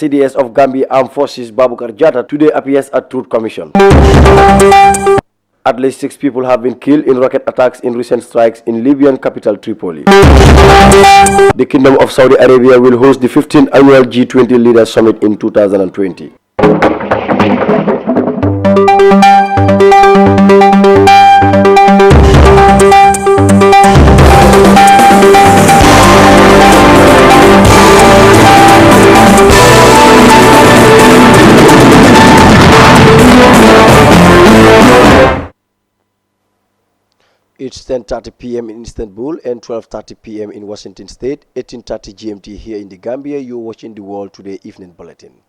CDS of Gambia Armed Forces Babukar Jatta today appears at Truth Commission. At least 6 people have been killed in rocket attacks in recent strikes in Libyan capital Tripoli. The Kingdom of Saudi Arabia will host the 15th annual G20 Leaders Summit in 2020. It's 10:30 p.m. in Istanbul and 12:30 p.m. in Washington State, 18:30 GMT here in the Gambia. You're watching the World Today Evening Bulletin.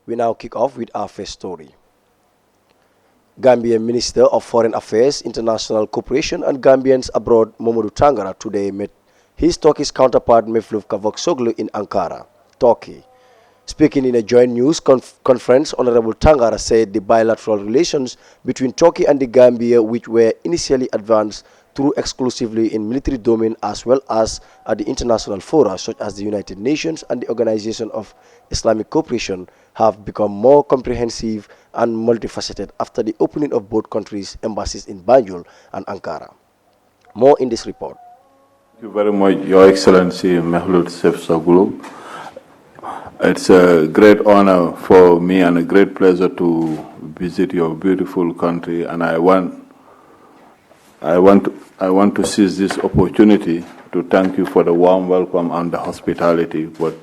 We now kick off with our first story. Gambian Minister of Foreign Affairs, International Cooperation and Gambians Abroad, Mamadou Tangara, today met his Turkish counterpart Mevlut Cavusoglu in Ankara, Turkey. Speaking in a joint news conference, Honorable Tangara said the bilateral relations between Turkey and the Gambia, which were initially advanced through exclusively in military domain as well as at the international fora such as the United Nations and the Organization of Islamic Cooperation, have become more comprehensive and multifaceted after the opening of both countries' embassies in Banjul and Ankara. More in this report. Thank you very much, Your Excellency Mevlut Cavusoglu. It's a great honor for me and a great pleasure to visit your beautiful country, and I want to seize this opportunity to thank you for the warm welcome and the hospitality. But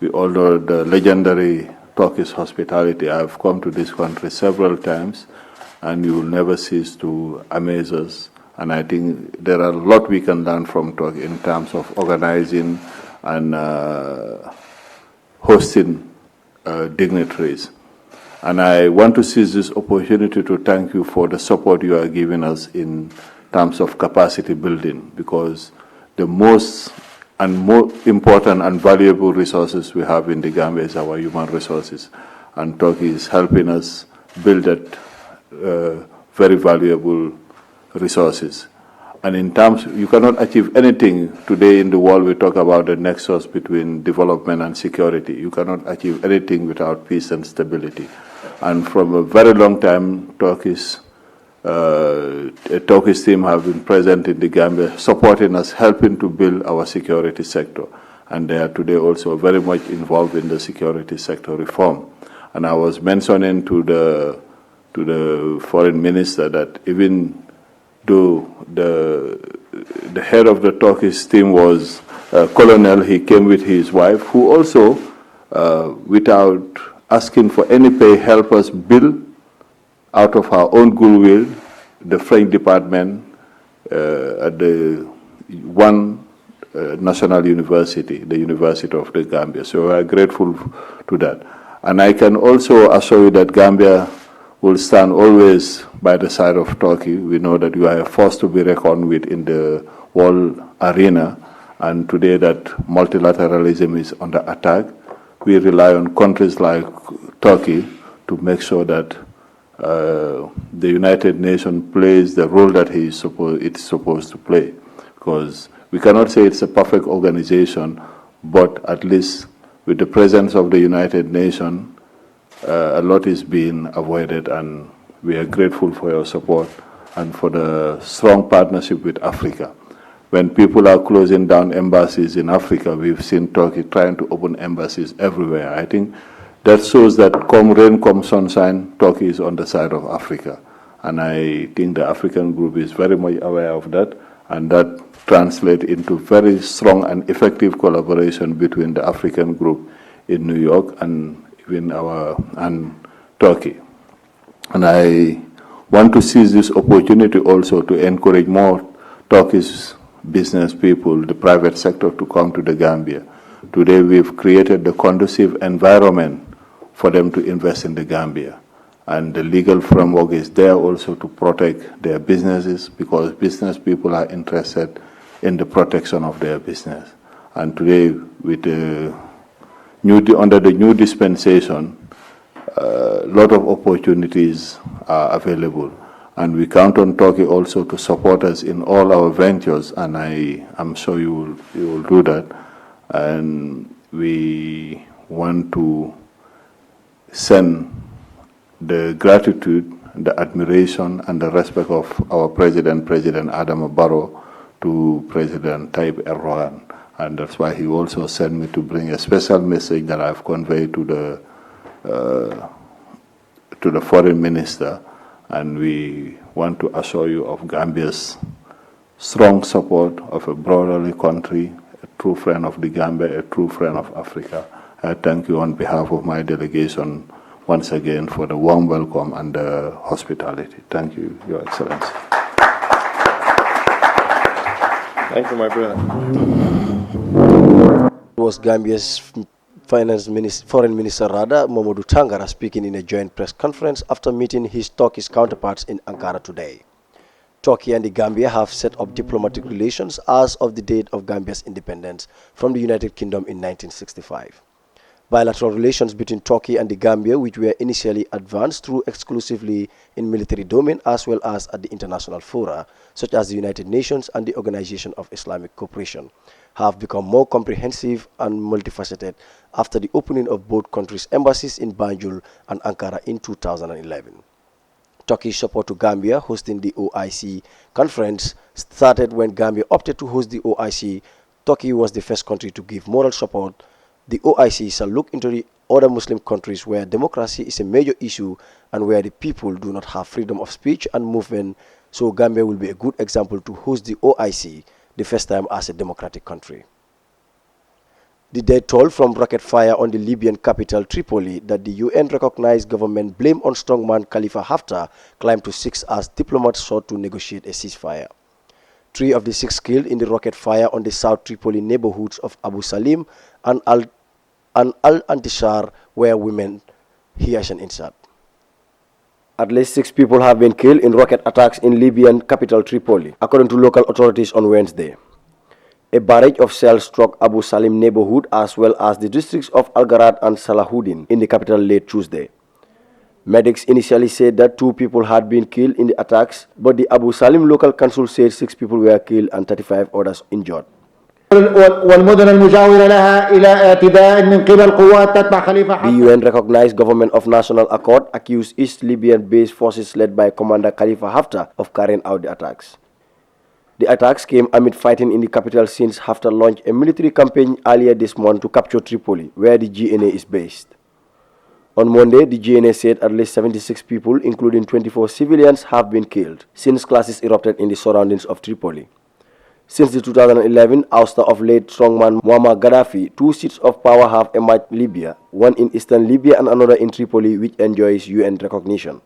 we all know the legendary Turkish hospitality. I've come to this country several times, and you will never cease to amaze us. And I think there are a lot we can learn from Turkey in terms of organizing and hosting dignitaries. And I want to seize this opportunity to thank you for the support you are giving us in terms of capacity building, because the most important and valuable resources we have in the Gambia is our human resources. And Turkey is helping us build that very valuable resources. And in terms, you cannot achieve anything today in the world. We talk about the nexus between development and security. You cannot achieve anything without peace and stability. And from a very long time, Turkish team have been present in the Gambia, supporting us, helping to build our security sector. And they are today also very much involved in the security sector reform. And I was mentioning to the foreign minister that even though the head of the Turkish team was a colonel, he came with his wife, who also, without asking for any pay, helped us build out of our own goodwill the French department at the one national university, the University of the Gambia. So we are grateful to that. And I can also assure you that Gambia will stand always by the side of Turkey. We know that you are a force to be reckoned with in the world arena, and today that multilateralism is under attack. We rely on countries like Turkey to make sure that the United Nations plays the role that it's supposed to play. Because we cannot say it's a perfect organization, but at least with the presence of the United Nations, a lot is being avoided, and we are grateful for your support and for the strong partnership with Africa. When people are closing down embassies in Africa, we've seen Turkey trying to open embassies everywhere. I think that shows that come rain, come sunshine, Turkey is on the side of Africa. And I think the African group is very much aware of that, and that translates into very strong and effective collaboration between the African group in New York and and Turkey. And I want to seize this opportunity also to encourage more Turkish business people, the private sector, to come to the Gambia. Today we've created the conducive environment for them to invest in the Gambia. And the legal framework is there also to protect their businesses, because business people are interested in the protection of their business. And today, with under the new dispensation, a lot of opportunities are available. And we count on Turkey also to support us in all our ventures, and I am sure you will do that. And we want to send the gratitude, the admiration, and the respect of our President Adama Barrow, to President Tayyip Erdogan. And that's why he also sent me to bring a special message that I've conveyed to the foreign minister. And we want to assure you of Gambia's strong support of a brotherly country, a true friend of the Gambia, a true friend of Africa. I thank you on behalf of my delegation once again for the warm welcome and the hospitality. Thank you, Your Excellency. Thank you, my brother. It was Gambia's Foreign Minister Mamadou Tangara speaking in a joint press conference after meeting his Turkish counterparts in Ankara today. Turkey and the Gambia have set up diplomatic relations as of the date of Gambia's independence from the United Kingdom in 1965. Bilateral relations between Turkey and the Gambia, which were initially advanced through exclusively in military domain as well as at the international fora, such as the United Nations and the Organization of Islamic Cooperation, have become more comprehensive and multifaceted after the opening of both countries' embassies in Banjul and Ankara in 2011. Turkish support to Gambia hosting the OIC conference started when Gambia opted to host the OIC. Turkey was the first country to give moral support. The OIC shall look into the other Muslim countries where democracy is a major issue and where the people do not have freedom of speech and movement, so Gambia will be a good example to host the OIC, the first time as a democratic country. The death toll from rocket fire on the Libyan capital Tripoli that the UN-recognized government blamed on strongman Khalifa Haftar climbed to 6 as diplomats sought to negotiate a ceasefire. 3 of the 6 killed in the rocket fire on the South Tripoli neighborhoods of Abu Salim and Al-Antishar were women. Here's an insert. At least 6 people have been killed in rocket attacks in Libyan capital Tripoli, according to local authorities on Wednesday. A barrage of shells struck Abu Salim neighborhood as well as the districts of Al-Garad and Salahuddin in the capital late Tuesday. Medics initially said that 2 people had been killed in the attacks, but the Abu Salim local council said 6 people were killed and 35 others injured. The UN-recognized government of national accord accused East Libyan-based forces led by Commander Khalifa Haftar of carrying out the attacks. The attacks came amid fighting in the capital since Haftar launched a military campaign earlier this month to capture Tripoli, where the GNA is based. On Monday, the GNA said at least 76 people, including 24 civilians, have been killed since clashes erupted in the surroundings of Tripoli. Since the 2011 ouster of late strongman Muammar Gaddafi, 2 seats of power have emerged in Libya, one in eastern Libya and another in Tripoli, which enjoys UN recognition.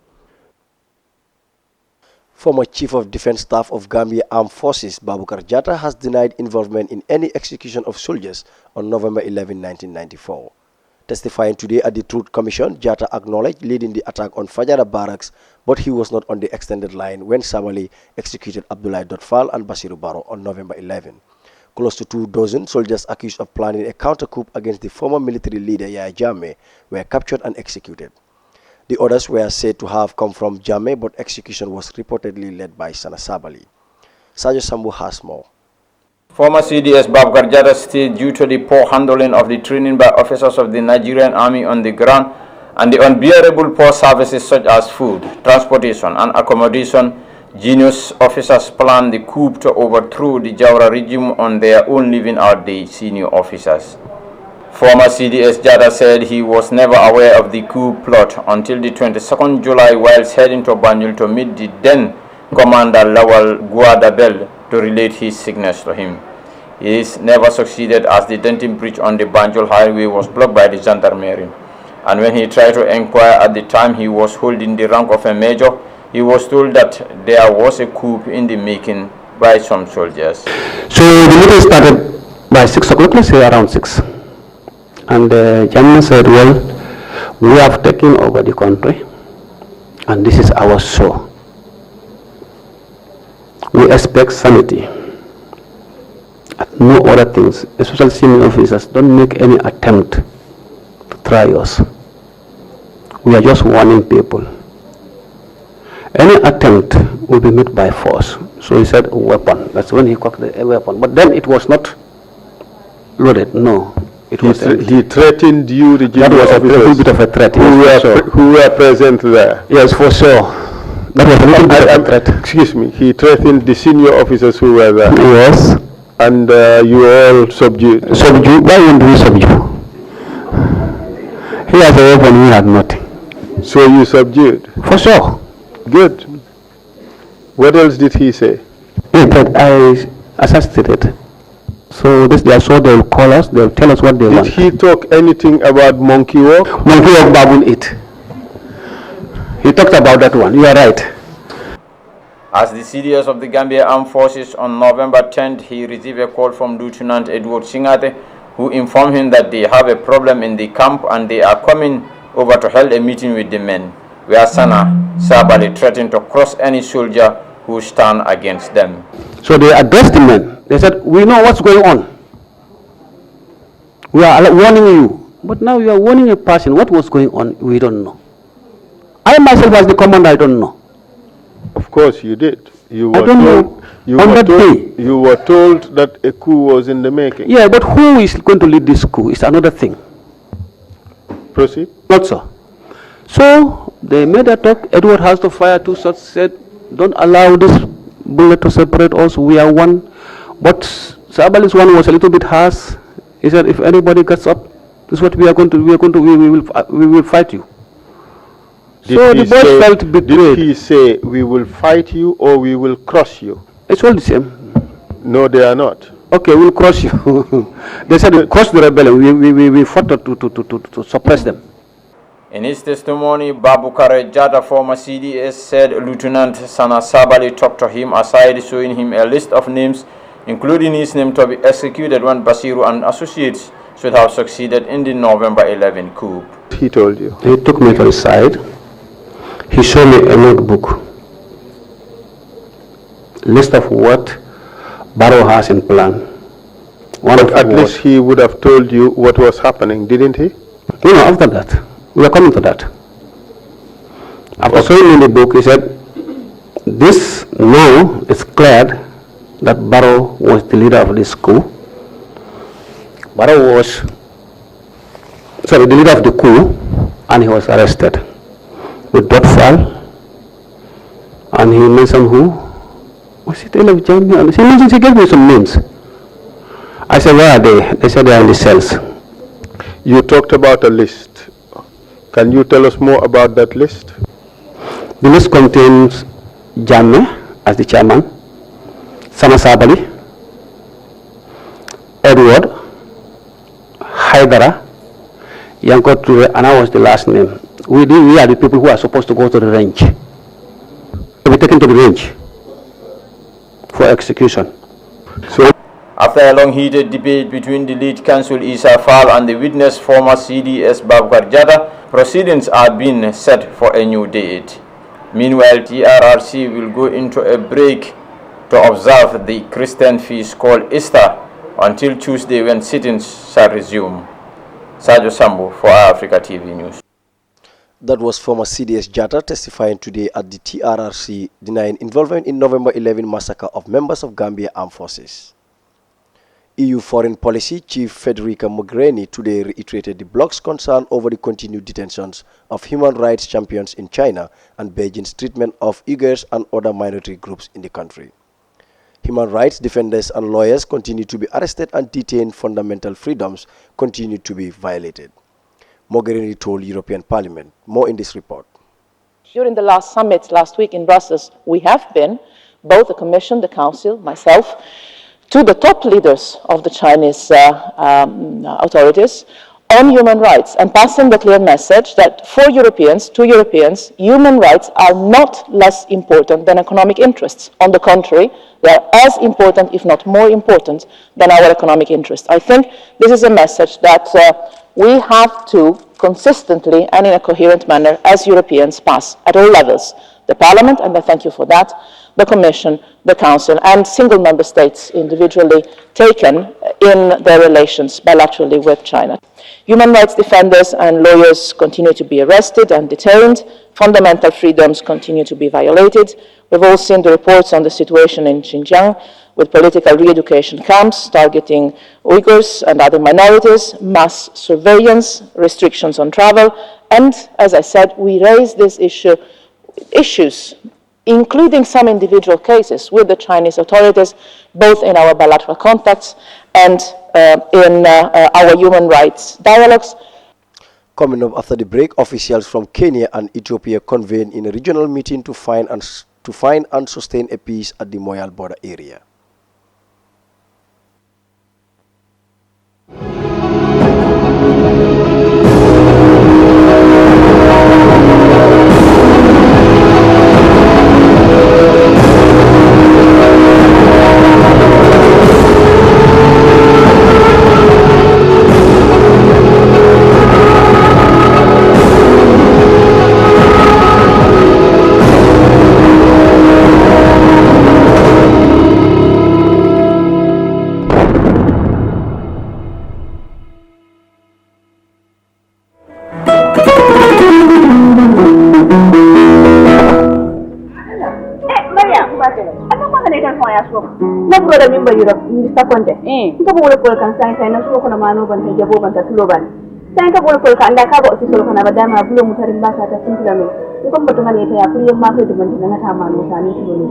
Former Chief of Defense Staff of Gambia Armed Forces Babukar Jatta has denied involvement in any execution of soldiers on November 11, 1994. Testifying today at the Truth Commission, Jatta acknowledged leading the attack on Fajara Barracks, but he was not on the extended line when Sabali executed Abdoulaye Dotfal and Basiru Barrow on November 11. Close to 2 dozen soldiers accused of planning a counter-coup against the former military leader Yahya Jammeh were captured and executed. The others were said to have come from Jammeh, but execution was reportedly led by Sana Sabali. Sajo Sambu has more. Former CDS Babukar Jatta stated due to the poor handling of the training by officers of the Nigerian Army on the ground and the unbearable poor services such as food, transportation and accommodation, genius officers planned the coup to overthrow the Jawara regime on their own, leaving out the senior officers. Former CDS Jatta said he was never aware of the coup plot until the 22nd July whilst heading to Banjul to meet the then Commander Lawal Guadabel to relate his sickness to him. He never succeeded as the Denton Bridge on the Banjul Highway was blocked by the gendarmerie. And when he tried to inquire at the time he was holding the rank of a major, he was told that there was a coup in the making by some soldiers. So the meeting started by 6 o'clock, let's say around 6. And the chairman said, well, we have taken over the country and this is our show. We expect sanity. No other things, especially senior officers, don't make any attempt to try us. We are just warning people. Any attempt will be met by force. So he said a weapon. That's when he cocked a weapon. But then it was not loaded, no. He threatened you, the That was a little bit of a threat. who were present there. Yes, for sure. That was a little bit of a threat. Excuse me. He threatened the senior officers who were there. Yes. And you were all subdued. Subdue? Why wouldn't we subdue? He has a weapon, we had nothing. So you subdued? For sure. Good. What else did he say? As I stated. So this, they are sure they'll call us, they'll tell us what they want. Did he talk anything about monkey walk? Monkey walk, baboon eat. He talked about that one, you are right. As the CDS of the Gambia Armed Forces on November 10th, he received a call from Lieutenant Edward Singate, who informed him that they have a problem in the camp and they are coming over to hold a meeting with the men, where Sana Sabali threatened to cross any soldier who stand against them. So they addressed the men. They said, we know what's going on. We are warning you. But now you are warning a person. What was going on, we don't know. I myself as the commander, I don't know. Of course you did. You I were don't told, know. you On were that told, day. you were told that a coup was in the making. Yeah, but who is going to lead this coup is another thing. Proceed. Not so. So they made a talk. Edward has to fire 2 shots, said, don't allow this bullet to separate us. We are one. But Sabali's one was a little bit harsh. He said, if anybody gets up, this is what we are going to, we will fight you. So the boys felt betrayed. Did he say, we will fight you or we will crush you? It's all the same. No, they are not. Okay, we'll crush you. They said, crush the rebellion. We fought to suppress them. In his testimony, Babukare Jata, former CDS, said Lieutenant Sana Sabali talked to him aside, showing him a list of names, including his name to be executed when Basiru and associates should have succeeded in the November 11 coup. He told you. He took me to his side. He showed me a notebook, list of what Barrow has in plan. But at least he would have told you what was happening, didn't he? You know, after that, we are coming to that. After showing me the book, he said, this now is clear that Barrow was the leader of this coup. Barrow was, the leader of the coup, and he was arrested with Darfur, and he mentioned who? Was it Gambia? He gave me some names. I said, where are they? They said they are in the cells. You talked about a list. Can you tell us more about that list? The list contains Jammeh as the chairman, Sana Sabali, Edward, Haidara, Yanko Ture, and I was the last name. We are the people who are supposed to go to the range. To be taken to the range for execution. So, after a long heated debate between the lead counsel Isa Fall and the witness former CDS Babukar Jata, proceedings are being set for a new date. Meanwhile, TRRC will go into a break to observe the Christian feast called Easter until Tuesday when sittings shall resume. Sajo Sambu for Africa TV News. That was former CDS Jata testifying today at the TRRC, denying involvement in November 11 massacre of members of Gambia Armed Forces. EU Foreign Policy Chief Federica Mogherini today reiterated the bloc's concern over the continued detentions of human rights champions in China and Beijing's treatment of Uyghurs and other minority groups in the country. Human rights defenders and lawyers continue to be arrested and detained. Fundamental freedoms continue to be violated. Mogherini told European Parliament. More in this report. During the last summit last week in Brussels, we have been, both the Commission, the Council, myself, to the top leaders of the Chinese authorities on human rights and passing the clear message that for Europeans, to Europeans, human rights are not less important than economic interests. On the contrary, they are as important, if not more important, than our economic interests. I think this is a message that we have to consistently and in a coherent manner as Europeans pass at all levels. The Parliament, and I thank you for that, the Commission, the Council, and single member states individually taken in their relations bilaterally with China. Human rights defenders and lawyers continue to be arrested and detained. Fundamental freedoms continue to be violated. We've all seen the reports on the situation in Xinjiang, with political re-education camps targeting Uyghurs and other minorities, mass surveillance, restrictions on travel, and, as I said, we raised this issues, including some individual cases with the Chinese authorities, both in our bilateral contacts and in our human rights dialogues. Coming up after the break, officials from Kenya and Ethiopia convened in a regional meeting to find and sustain a peace at the Moyal border area. na broda min bayiro mi sakonde ko bo wala ko kan sai na so ko na mano ban ta jabo ban ta tulo ban sai ka bo ko kan da ka bo ofisol kana ba dama bulo mutarin ba ta tuntula me ko mbato ngane ta ya kuriyan ma ko de ban na ta mano ta ni tulo ne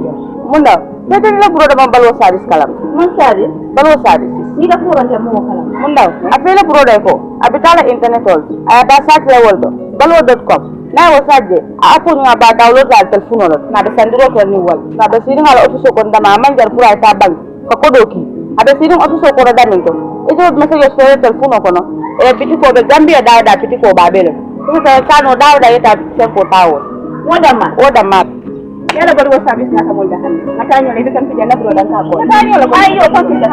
mun da da da la broda ban balwo sadis kalam mun sadis balwo sadis ni da ko ban ta mo kalam mun da a fela broda ko abitala internet all aya da sa level do balwo.com na wasaje a ko nga ba download la telephone no na da sandiro ko ni wal na da sirin hala office ko ndama manjar pura ta bank ko kodoki ada sirin office ko da min to e do message so telephone ko no e biti ko be Gambia da biti ko ba bele ko ta kano da ita sen ko tawo woda ma yala bari wa service na ta mun da hannu na ta nyole kan fije na bro dan ka ko ta nyole ko ayo ko fije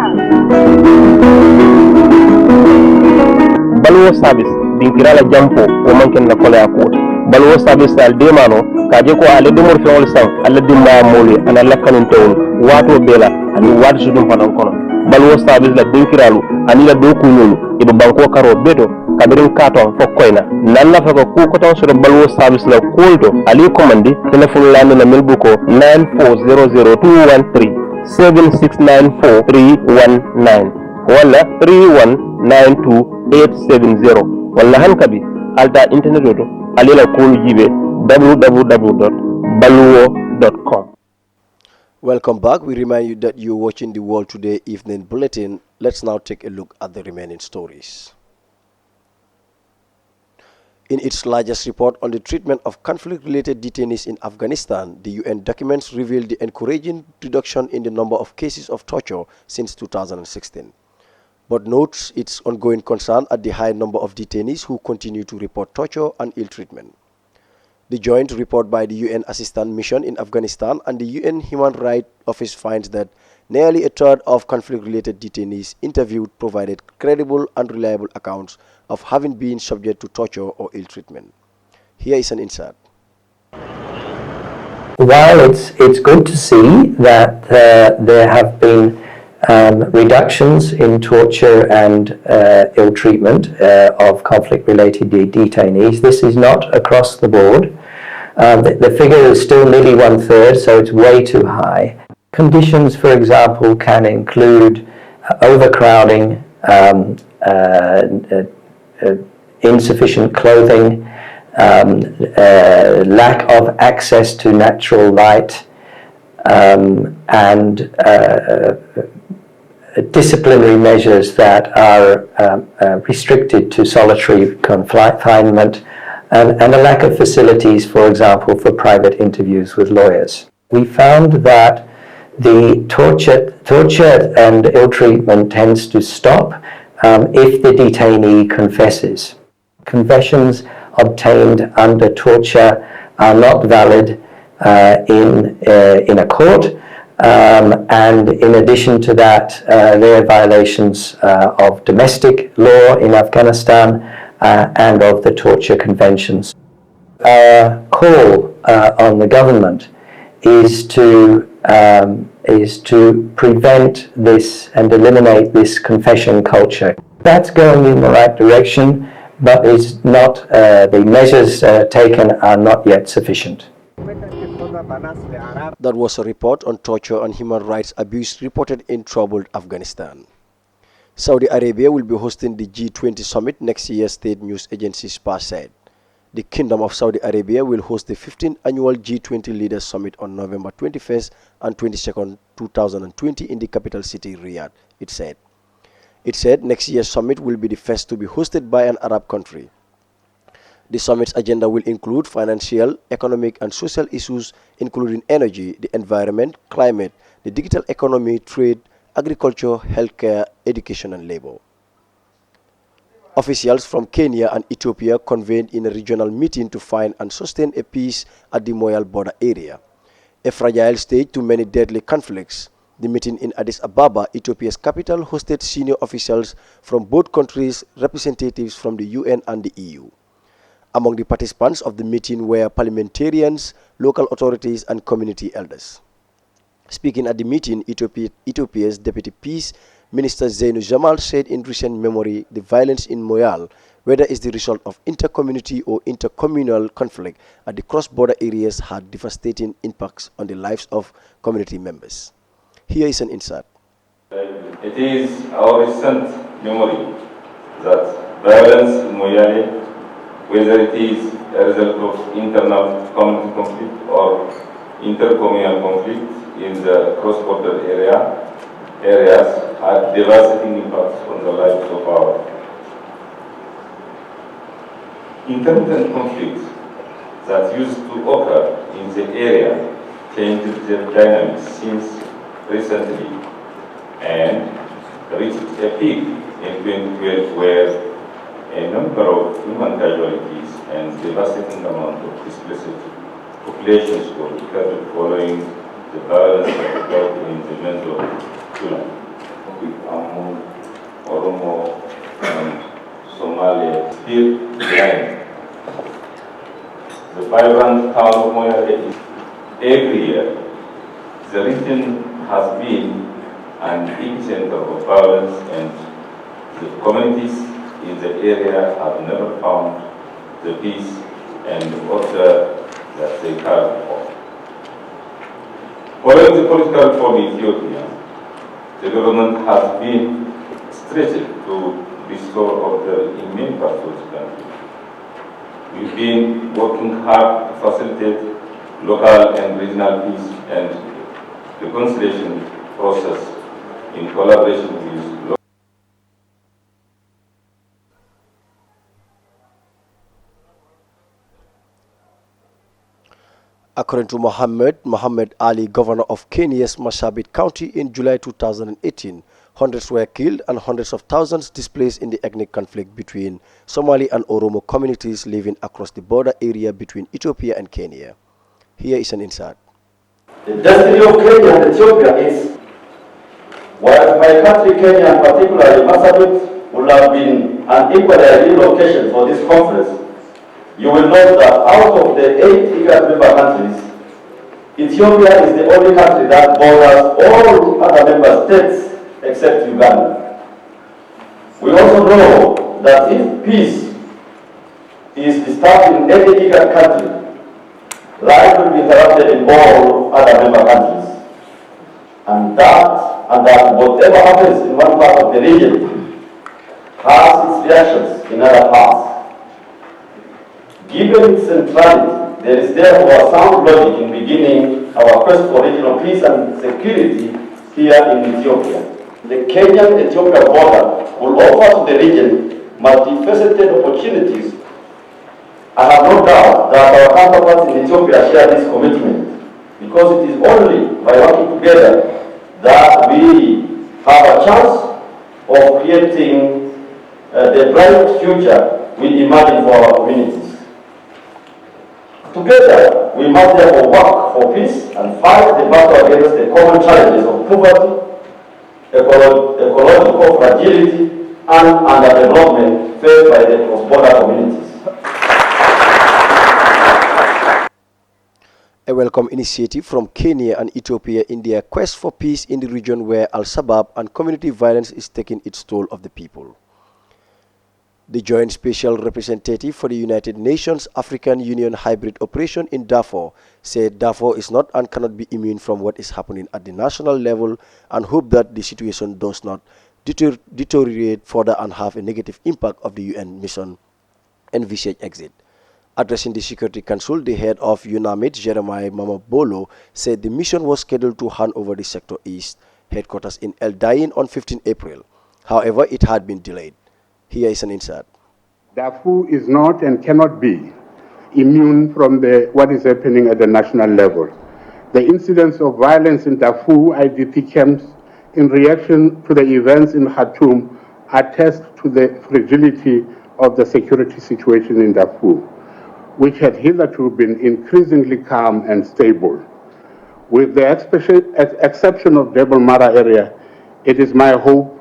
balwo service dinkirala jampo o manken na kola ko balwo service al demano kaje ko ale dumor fewol sang alla dimba moli ana lakkanun tewol wato bela ani wat sudum fanan kono balwo service la dinkiralu ani la doku nyolu ido banko karo beto kabirin katon fokkoyna nalla fako ku ko ton sura balwo service la koldo ali commandi telephone lande na melbuko 9400213 7694319 wala 3192870 wala hankabi alta internet do alila kolu jibe www.baluwo.com. Welcome back. We remind you that you're watching the World Today Evening Bulletin. Let's now take a look at the remaining stories. In its largest report on the treatment of conflict-related detainees in Afghanistan, the UN documents revealed the encouraging reduction in the number of cases of torture since 2016, but notes its ongoing concern at the high number of detainees who continue to report torture and ill treatment. The joint report by the UN Assistance Mission in Afghanistan and the UN Human Rights Office finds that nearly a third of conflict-related detainees interviewed provided credible and reliable accounts of having been subject to torture or ill treatment. Here is an insight. While it's good to see that there have been reductions in torture and ill treatment of conflict-related detainees, this is not across the board. The figure is still nearly 1/3, so it's way too high. Conditions, for example, can include overcrowding, insufficient clothing, lack of access to natural light, and disciplinary measures that are restricted to solitary confinement, and a lack of facilities, for example, for private interviews with lawyers. We found that the torture and ill treatment tends to stop if the detainee confesses. Confessions obtained under torture are not valid in a court, and in addition to that, there are violations of domestic law in Afghanistan and of the torture conventions. Our call on the government is to prevent this and eliminate this confession culture. That's going in the right direction, but is not, the measures taken are not yet sufficient. That was a report on torture and human rights abuse reported in troubled Afghanistan. Saudi Arabia will be hosting the G20 summit next year, state news agency SPA said. The Kingdom of Saudi Arabia will host the 15th annual G20 Leaders Summit on November 21st and 22nd, 2020 in the capital city, Riyadh, it said. It said next year's summit will be the first to be hosted by an Arab country. The summit's agenda will include financial, economic, and social issues, including energy, the environment, climate, the digital economy, trade, agriculture, healthcare, education, and labor. Officials from Kenya and Ethiopia convened in a regional meeting to find and sustain a peace at the Moyal border area, a fragile stage to many deadly conflicts. The meeting in Addis Ababa, Ethiopia's capital, hosted senior officials from both countries, representatives from the UN and the EU. Among the participants of the meeting were parliamentarians, local authorities, and community elders. Speaking at the meeting, Ethiopia's Deputy Peace Minister Zainu Jamal said in recent memory the violence in Moyal, whether it's the result of inter-community or intercommunal conflict at the cross-border areas, had devastating impacts on the lives of community members. Here is an insight. It is our recent memory that violence in Moyale, whether it is a result of internal community conflict or intercommunal conflict in the cross-border areas, had devastating impacts on the lives of our intermittent conflicts that used to occur in the area changed their dynamics since recently and reached a peak in 2012 where a number of human casualties and devastating amount of displaced populations were recorded following the violence that occurred in the month of July. With Amun, Oromo, and Somalia still behind. The vibrant town of Moyale is every year. The region has been an epicenter of violence, and the communities in the area have never found the peace and order that they cared for. Following the political reform in Ethiopia, the government has been stretched to restore order in many parts of the country. We've been working hard to facilitate local and regional peace and reconciliation process in collaboration with local. According to Mohammed Ali, governor of Kenya's Marsabit County, in July 2018, hundreds were killed and hundreds of thousands displaced in the ethnic conflict between Somali and Oromo communities living across the border area between Ethiopia and Kenya. Here is an insight. The destiny of Kenya and Ethiopia is, while my country, Kenya, and particularly Marsabit, would have been an equally ideal location for this conference, you will note that out of the 8 IGAD member countries, Ethiopia is the only country that borders all other member states except Uganda. We also know that if peace is disturbed in any IGAD country, life will be interrupted in all other member countries. And that whatever happens in one part of the region has its reactions in other parts. Given its centrality, there is therefore sound logic in beginning our quest for regional peace and security here in Ethiopia. The Kenyan-Ethiopia border will offer to the region multifaceted opportunities. I have no doubt that our counterparts in Ethiopia share this commitment, because it is only by working together that we have a chance of creating the bright future we imagine for our communities. Together, we must therefore work for peace and fight the battle against the common challenges of poverty, ecological fragility, and underdevelopment faced by the cross-border communities. A welcome initiative from Kenya and Ethiopia in their quest for peace in the region where Al-Shabaab and community violence is taking its toll of the people. The Joint Special Representative for the United Nations African Union Hybrid Operation in Darfur said Darfur is not and cannot be immune from what is happening at the national level and hope that the situation does not deteriorate further and have a negative impact of the UN mission envisaged exit. Addressing the Security Council, the head of UNAMID, Jeremiah Mamabolo, said the mission was scheduled to hand over the Sector East headquarters in El Dain on 15 April. However, it had been delayed. Here is an insert. Darfur is not and cannot be immune from what is happening at the national level. The incidents of violence in Darfur IDP camps in reaction to the events in Khartoum attest to the fragility of the security situation in Darfur, which had hitherto been increasingly calm and stable. With the exception of Jebel Mara area, it is my hope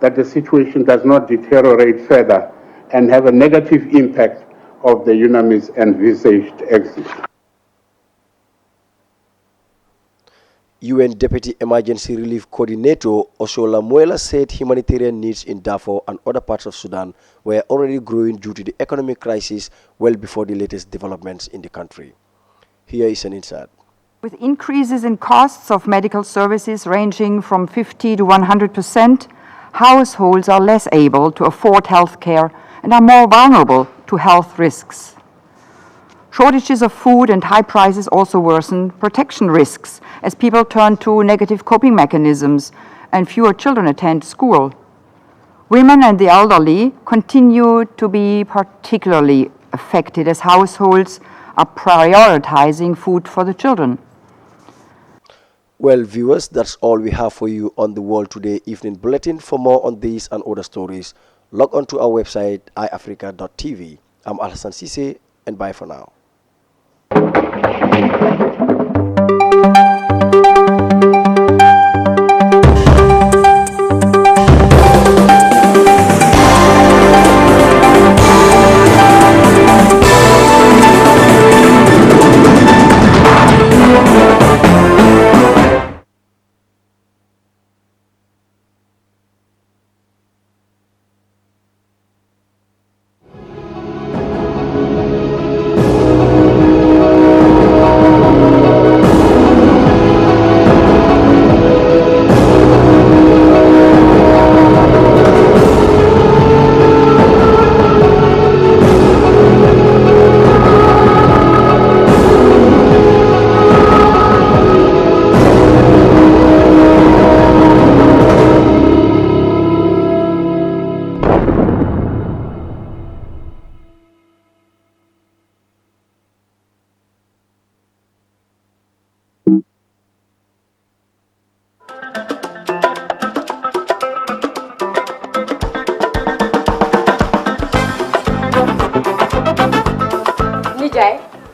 that the situation does not deteriorate further and have a negative impact of the UNAMID's envisaged exit. UN Deputy Emergency Relief Coordinator Oshola Muela said humanitarian needs in Darfur and other parts of Sudan were already growing due to the economic crisis well before the latest developments in the country. Here is an insert. With increases in costs of medical services ranging from 50 to 100%, households are less able to afford health care and are more vulnerable to health risks. Shortages of food and high prices also worsen protection risks as people turn to negative coping mechanisms and fewer children attend school. Women and the elderly continue to be particularly affected as households are prioritizing food for the children. Well, viewers, that's all we have for you on the World Today Evening Bulletin. For more on these and other stories, log on to our website, iafrica.tv. I'm Alhassan Sise, and bye for now.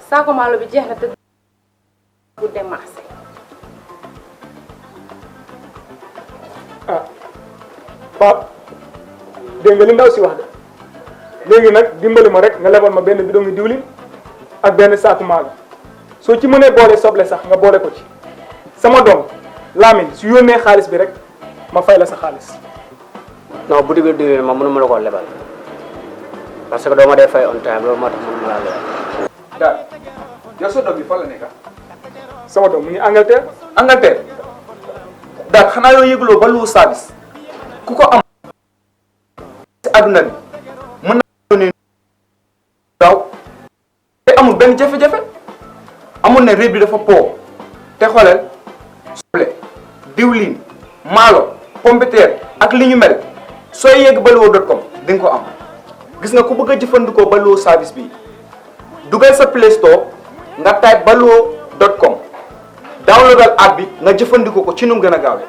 Sako malo bi jeex na te bu dem marché. Pap dégg nga li ndaw si wax de léegi nag dimbali ma rek nga lebal ma benn bidon diwlin ak benn saaku maalo soo ci mënee boole soble sax nga boole ko ci sama doom Lamine su yónnee xaalis bi rek ma fay la sa xaalis. non bu diwlin diwlin ma mënuma la ko lebal parce que doo ma dee fay on time loolu moo tax mënuma laa lebal. daal yow sa doom bi fan la nekk sama doom mu ngi Angleterre daal xanaa yoo yëguloo ba lu service ku ko am ci àdduna bi mën na ni daw te amul benn jafe-jafe amul ne réew bi dafa po te xoolal soble diwlin maalo pompiteer ak li ñu mel sooy yegg baluwo.com di nga ko am gis nga ku bëgg a jëfandikoo baluwo service bi dugal sa Play Store nga type baluwo.com downloadal app bi nga jëfandikoo ko ci nu mu gën a gaawee.